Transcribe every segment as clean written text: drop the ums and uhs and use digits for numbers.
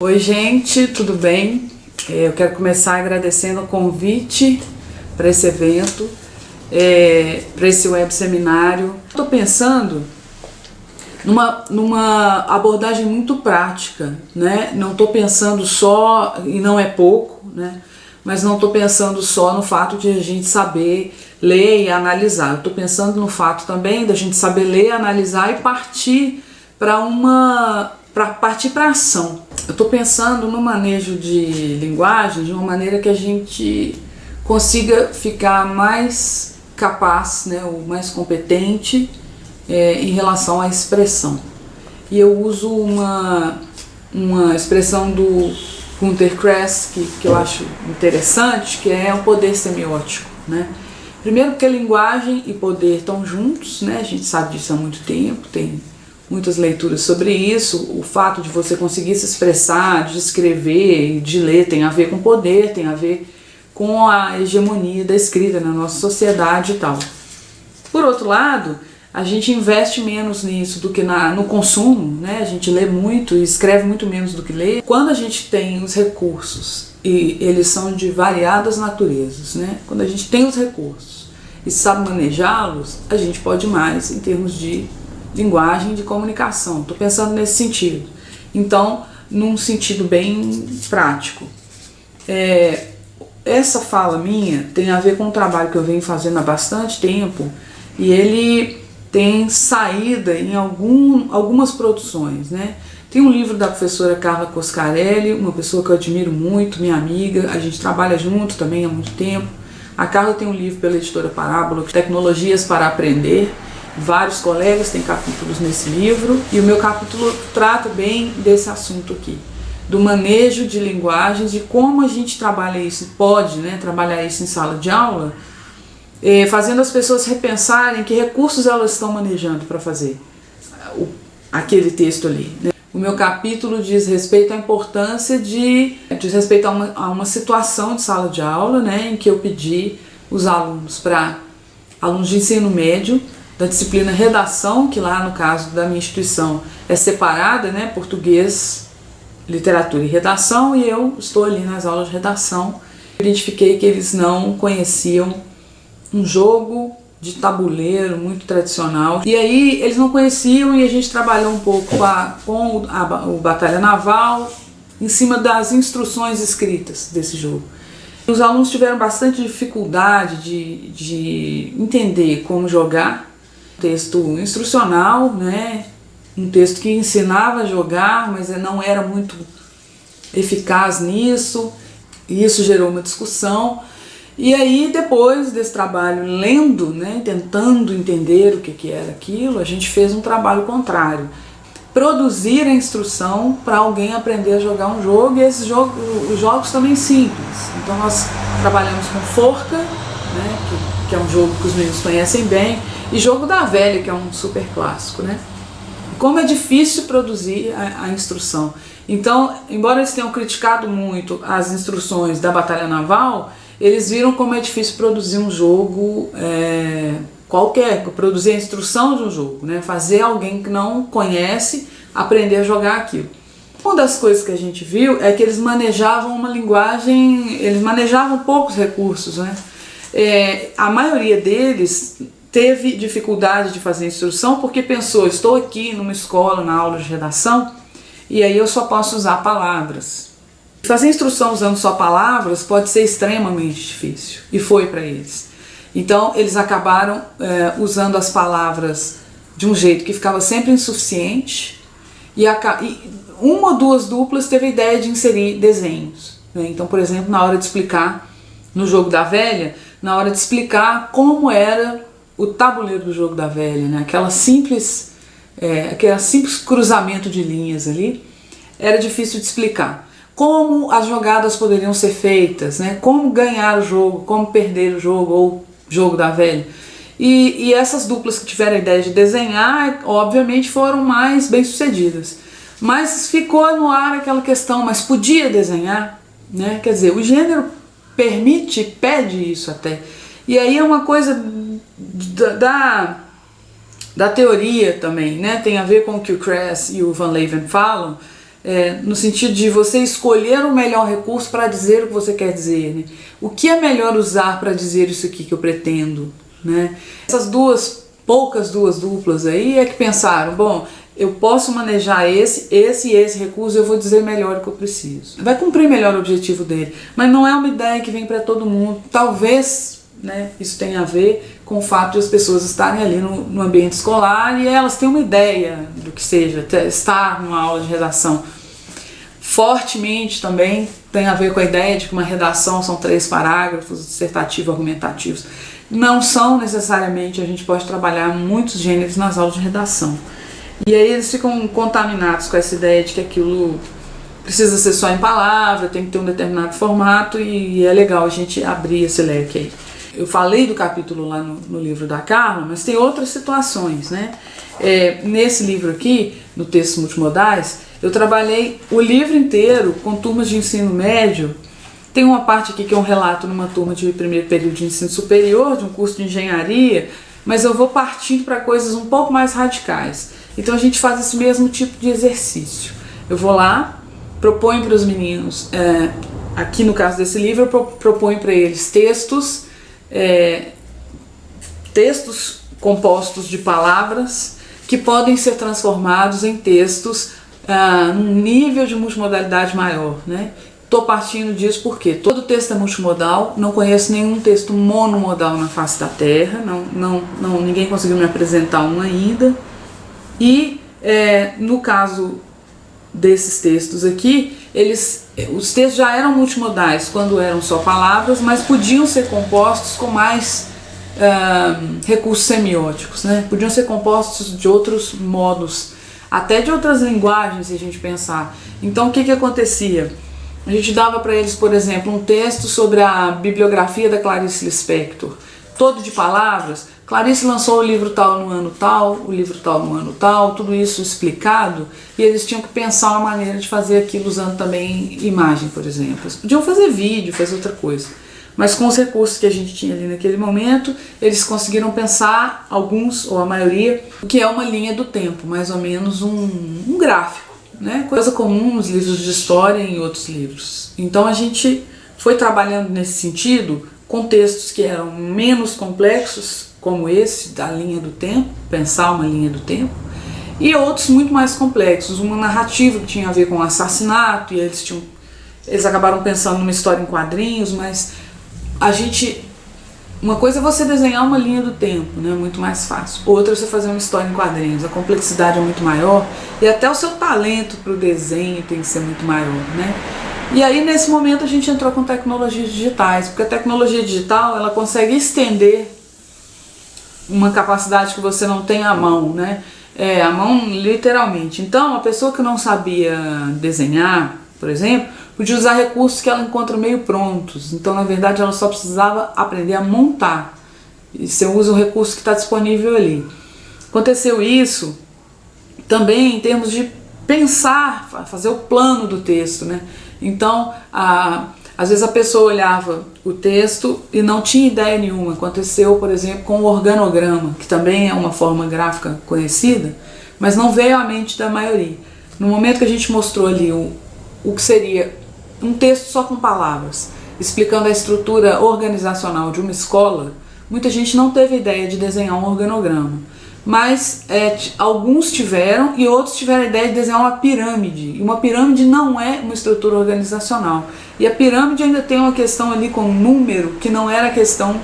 Oi gente, tudo bem? Eu quero começar agradecendo o convite para esse evento, para esse web seminário. Estou pensando numa abordagem muito prática, né? Não estou pensando só, e não é pouco, né? Mas não estou pensando só no fato de a gente saber ler e analisar. Estou pensando no fato também da gente saber ler, analisar e partir para a ação. Eu estou pensando no manejo de linguagem de uma maneira que a gente consiga ficar mais capaz, né, ou mais competente em relação à expressão. E eu uso uma expressão do Hunter Kress que eu acho interessante, que é o poder semiótico, né? Primeiro porque linguagem e poder estão juntos, né? A gente sabe disso há muito tempo, tem muitas leituras sobre isso. O fato de você conseguir se expressar, de escrever e de ler tem a ver com poder, tem a ver com a hegemonia da escrita na nossa sociedade e tal. Por outro lado, a gente investe menos nisso do que no consumo, né? A gente lê muito e escreve muito menos do que lê. Quando a gente tem os recursos, e eles são de variadas naturezas, né? Quando a gente tem os recursos e sabe manejá-los, a gente pode mais em termos de linguagem de comunicação. Estou pensando nesse sentido. Então, num sentido bem prático. Essa fala minha tem a ver com um trabalho que eu venho fazendo há bastante tempo e ele tem saída em algumas produções, né? Tem um livro da professora Carla Coscarelli, uma pessoa que eu admiro muito, minha amiga, a gente trabalha junto também há muito tempo. A Carla tem um livro pela editora Parábola, Tecnologias para Aprender. Vários colegas têm capítulos nesse livro e o meu capítulo trata bem desse assunto aqui, do manejo de linguagens e como a gente trabalha isso, pode, né, trabalhar isso em sala de aula, fazendo as pessoas repensarem que recursos elas estão manejando para fazer aquele texto ali, né? O meu capítulo diz respeito à importância diz respeito a uma situação de sala de aula, né, em que eu pedi os alunos de ensino médio, da disciplina redação, que lá no caso da minha instituição é separada, né, português, literatura e redação, e eu estou ali nas aulas de redação. Identifiquei que eles não conheciam um jogo de tabuleiro muito tradicional, e aí eles não conheciam e a gente trabalhou um pouco com o Batalha Naval em cima das instruções escritas desse jogo. Os alunos tiveram bastante dificuldade de entender como jogar. Texto instrucional, né? Um texto que ensinava a jogar, mas não era muito eficaz nisso, e isso gerou uma discussão. E aí, depois desse trabalho, lendo, né, tentando entender o que era aquilo, a gente fez um trabalho contrário. Produzir a instrução para alguém aprender a jogar um jogo, e os jogos também simples. Então nós trabalhamos com forca, né, que é um jogo que os meninos conhecem bem, e jogo da velha, que é um super clássico, né? Como é difícil produzir a instrução. Então, embora eles tenham criticado muito as instruções da Batalha Naval, eles viram como é difícil produzir um jogo qualquer, produzir a instrução de um jogo, né? Fazer alguém que não conhece aprender a jogar aquilo. Uma das coisas que a gente viu é que eles manejavam uma linguagem, eles manejavam poucos recursos, né? A maioria deles teve dificuldade de fazer instrução porque pensou, estou aqui numa escola, na aula de redação, e aí eu só posso usar palavras. Fazer instrução usando só palavras pode ser extremamente difícil, e foi para eles. Então eles acabaram usando as palavras de um jeito que ficava sempre insuficiente, e uma ou duas duplas teve a ideia de inserir desenhos, né? Então, por exemplo, na hora de explicar, no jogo da velha, na hora de explicar como era o tabuleiro do jogo da velha, né? Aquele simples cruzamento de linhas ali, era difícil de explicar. Como as jogadas poderiam ser feitas, né? Como ganhar o jogo, como perder o jogo, ou jogo da velha. E essas duplas que tiveram a ideia de desenhar, obviamente foram mais bem sucedidas. Mas ficou no ar aquela questão, mas podia desenhar, né? Quer dizer, o gênero pede isso até. E aí é uma coisa da teoria também, né? Tem a ver com o que o Kress e o Van Leeuwen falam, no sentido de você escolher o melhor recurso para dizer o que você quer dizer, né? O que é melhor usar para dizer isso aqui que eu pretendo, né? Essas poucas duas duplas aí é que pensaram, bom, eu posso manejar esse e esse recurso, eu vou dizer melhor o que eu preciso. Vai cumprir melhor o objetivo dele, mas não é uma ideia que vem para todo mundo. Talvez, né, isso tenha a ver com o fato de as pessoas estarem ali no ambiente escolar e elas têm uma ideia do que seja, estar numa aula de redação. Fortemente também tem a ver com a ideia de que uma redação são 3 parágrafos, dissertativos, argumentativos. Não são necessariamente, a gente pode trabalhar muitos gêneros nas aulas de redação. E aí eles ficam contaminados com essa ideia de que aquilo precisa ser só em palavra, tem que ter um determinado formato e é legal a gente abrir esse leque aí. Eu falei do capítulo lá no livro da Carla, mas tem outras situações, né? Nesse livro aqui, no Textos Multimodais, eu trabalhei o livro inteiro com turmas de ensino médio. Tem uma parte aqui que é um relato numa turma de primeiro período de ensino superior, de um curso de engenharia, mas eu vou partindo para coisas um pouco mais radicais. Então a gente faz esse mesmo tipo de exercício. Eu vou lá, proponho para os meninos, aqui no caso desse livro, eu proponho para eles textos compostos de palavras que podem ser transformados em textos num nível de multimodalidade maior, né? Estou partindo disso porque todo texto é multimodal, não conheço nenhum texto monomodal na face da Terra, ninguém conseguiu me apresentar um ainda. E no caso desses textos aqui, os textos já eram multimodais quando eram só palavras, mas podiam ser compostos com mais recursos semióticos, né? Podiam ser compostos de outros modos, até de outras linguagens, se a gente pensar. Então o que acontecia? A gente dava para eles, por exemplo, um texto sobre a bibliografia da Clarice Lispector, todo de palavras. Clarice lançou o livro tal no ano tal, o livro tal no ano tal, tudo isso explicado, e eles tinham que pensar uma maneira de fazer aquilo usando também imagem, por exemplo. Eles podiam fazer vídeo, fazer outra coisa, mas com os recursos que a gente tinha ali naquele momento, eles conseguiram pensar, alguns ou a maioria, o que é uma linha do tempo, mais ou menos um gráfico, né? Coisa comum nos livros de história e em outros livros. Então a gente foi trabalhando nesse sentido com textos que eram menos complexos, como esse da linha do tempo, pensar uma linha do tempo, e outros muito mais complexos, uma narrativa que tinha a ver com o assassinato, e eles acabaram pensando numa história em quadrinhos, mas uma coisa é você desenhar uma linha do tempo, né, muito mais fácil, outra é você fazer uma história em quadrinhos, a complexidade é muito maior, e até o seu talento para o desenho tem que ser muito maior, né? E aí nesse momento a gente entrou com tecnologias digitais, porque a tecnologia digital ela consegue estender uma capacidade que você não tem à mão, né? A mão literalmente. Então a pessoa que não sabia desenhar, por exemplo, podia usar recursos que ela encontra meio prontos. Então na verdade ela só precisava aprender a montar. E você usa o recurso que está disponível ali. Aconteceu isso também em termos de pensar, fazer o plano do texto, né? Então, às vezes a pessoa olhava o texto e não tinha ideia nenhuma. Aconteceu, por exemplo, com o organograma, que também é uma forma gráfica conhecida, mas não veio à mente da maioria. No momento que a gente mostrou ali o que seria um texto só com palavras, explicando a estrutura organizacional de uma escola, muita gente não teve ideia de desenhar um organograma. Mas alguns tiveram e outros tiveram a ideia de desenhar uma pirâmide. E uma pirâmide não é uma estrutura organizacional. E a pirâmide ainda tem uma questão ali com o número, que não era a questão,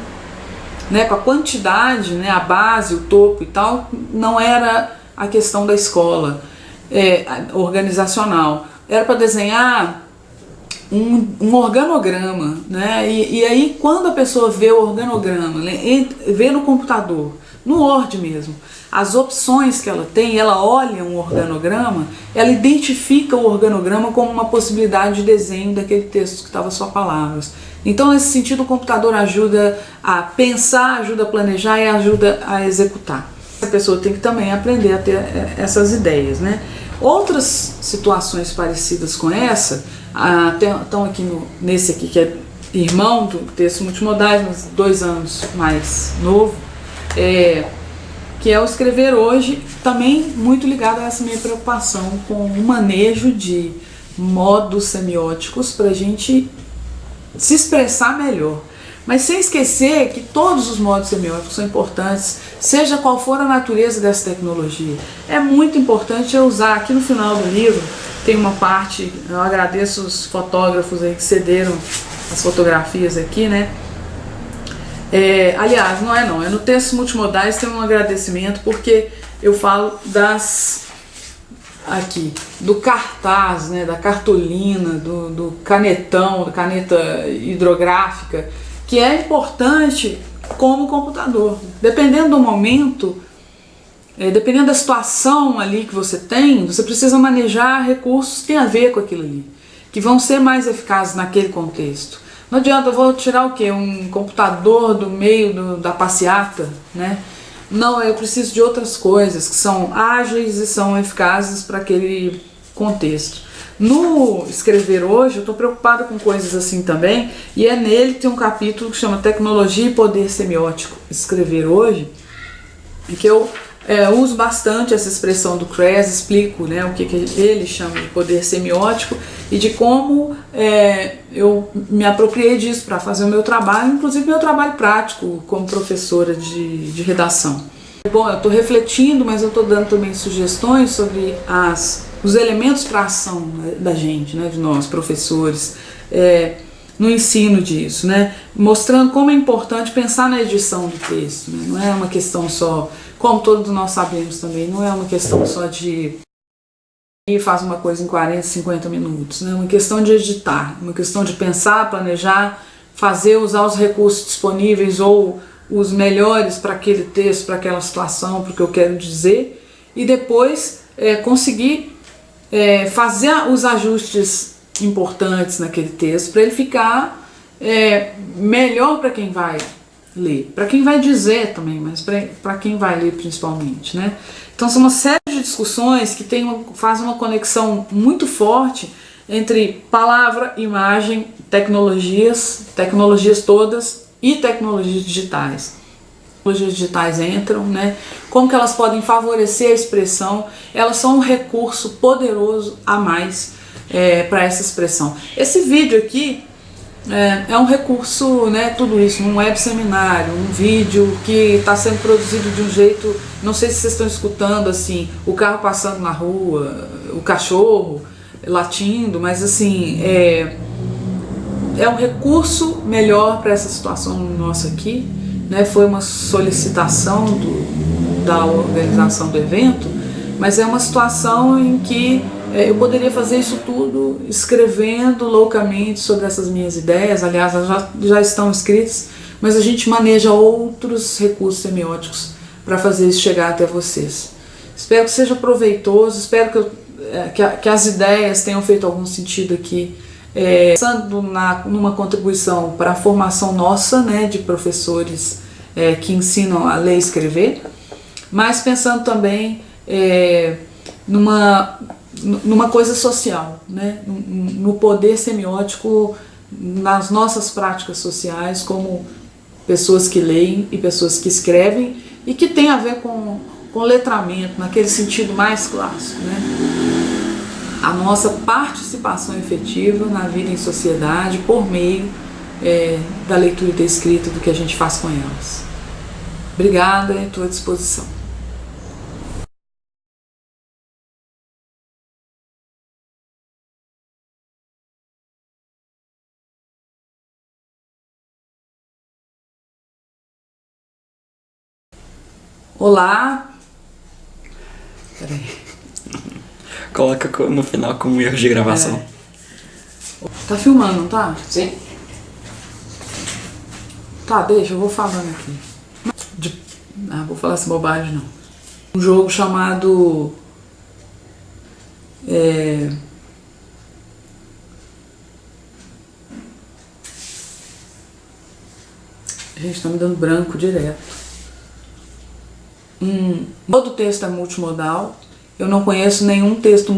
né, com a quantidade, né, a base, o topo e tal, não era a questão da escola organizacional. Era para desenhar um organograma, né? E aí quando a pessoa vê o organograma, né, vê no computador, no Word mesmo, as opções que ela tem, ela olha um organograma, ela identifica o organograma como uma possibilidade de desenho daquele texto que estava só palavras. Então nesse sentido o computador ajuda a pensar, ajuda a planejar e ajuda a executar. A pessoa tem que também aprender a ter essas ideias, né? Outras situações parecidas com essa, estão aqui nesse aqui que é irmão do texto multimodais, mas 2 anos mais novo, que é o Escrever Hoje, também muito ligado a essa minha preocupação com o manejo de modos semióticos para a gente se expressar melhor. Mas sem esquecer que todos os modos semióticos são importantes, seja qual for a natureza dessa tecnologia. É muito importante eu usar, aqui no final do livro tem uma parte, eu agradeço os fotógrafos aí que cederam as fotografias aqui, né? Aliás, não, é no texto multimodais tem um agradecimento porque eu falo do cartaz, né, da cartolina, do canetão, da caneta hidrográfica, que é importante como computador. Dependendo do momento, dependendo da situação ali que você tem, você precisa manejar recursos que têm a ver com aquilo ali, que vão ser mais eficazes naquele contexto. Não adianta, eu vou tirar o quê? Um computador do meio da passeata, né? Não, eu preciso de outras coisas que são ágeis e são eficazes para aquele contexto. No Escrever Hoje, eu estou preocupada com coisas assim também, e é nele que tem um capítulo que chama Tecnologia e Poder Semiótico. Escrever Hoje, em que eu uso bastante essa expressão do Kress, explico, né, o que ele chama de poder semiótico e de como eu me apropriei disso para fazer o meu trabalho, inclusive meu trabalho prático como professora de redação. Bom, eu estou refletindo, mas eu estou dando também sugestões sobre os elementos para a ação da gente, né, de nós, professores, no ensino disso, né, mostrando como é importante pensar na edição do texto, né, não é uma questão só, como todos nós sabemos também, não é uma questão só de faz uma coisa em 40, 50 minutos, né, é uma questão de editar, uma questão de pensar, planejar, usar os recursos disponíveis ou os melhores para aquele texto, para aquela situação, para o que eu quero dizer, e depois conseguir fazer os ajustes importantes naquele texto para ele ficar melhor para quem vai ler, para quem vai dizer também, mas para quem vai ler principalmente, né? Então são uma série de discussões que fazem uma conexão muito forte entre palavra, imagem, tecnologias todas e tecnologias digitais. Tecnologias digitais entram, né? Como que elas podem favorecer a expressão? Elas são um recurso poderoso a mais para essa expressão. Esse vídeo aqui é um recurso, né, tudo isso, um web seminário, um vídeo que está sendo produzido de um jeito, não sei se vocês estão escutando assim, o carro passando na rua, o cachorro latindo, mas assim, é um recurso melhor para essa situação nossa aqui, né? Foi uma solicitação da organização do evento, mas é uma situação em que eu poderia fazer isso tudo escrevendo loucamente sobre essas minhas ideias, aliás, elas já estão escritas, mas a gente maneja outros recursos semióticos para fazer isso chegar até vocês. Espero que seja proveitoso, espero que as ideias tenham feito algum sentido aqui, pensando numa contribuição para a formação nossa, né, de professores que ensinam a ler e escrever, mas pensando também numa coisa social, né? No poder semiótico nas nossas práticas sociais como pessoas que leem e pessoas que escrevem e que tem a ver com letramento, naquele sentido mais clássico, né? A nossa participação efetiva na vida em sociedade por meio da leitura e da escrita, do que a gente faz com elas. Obrigada, estou à disposição. Olá. Peraí. Coloca no final como erro de gravação. Tá filmando, não tá? Sim. Tá, deixa, eu vou falando aqui. Vou falar essa bobagem não. Um jogo chamado gente, tá me dando branco direto. Todo texto é multimodal. Eu não conheço nenhum texto